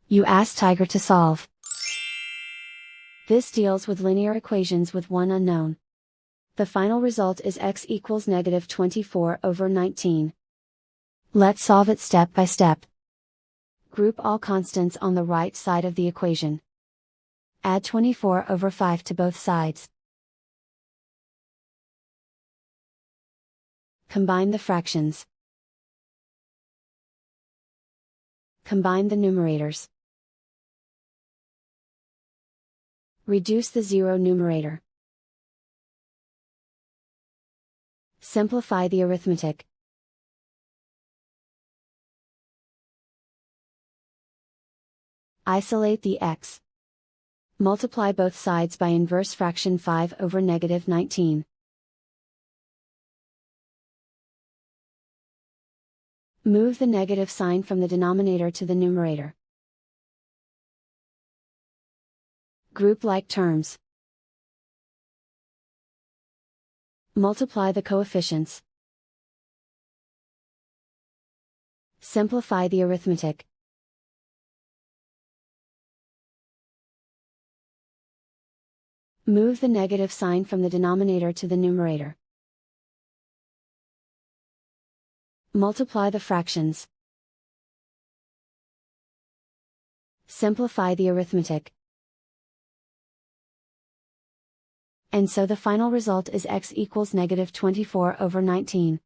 You ask Tiger to solve. This deals with linear equations with one unknown. The final result is x equals negative 24 over 19. Let's solve it step by step. Group all constants on the right side of the equation. Add 24 over 5 to both sides. Combine the fractions. Combine the numerators. Reduce the zero numerator. Simplify the arithmetic. Isolate the x. Multiply both sides by inverse fraction 5 over negative 19. Move the negative sign from the denominator to the numerator. Group like terms. Multiply the coefficients. Simplify the arithmetic. Move the negative sign from the denominator to the numerator. Multiply the fractions. Simplify the arithmetic. And so the final result is x equals negative 24 over 19.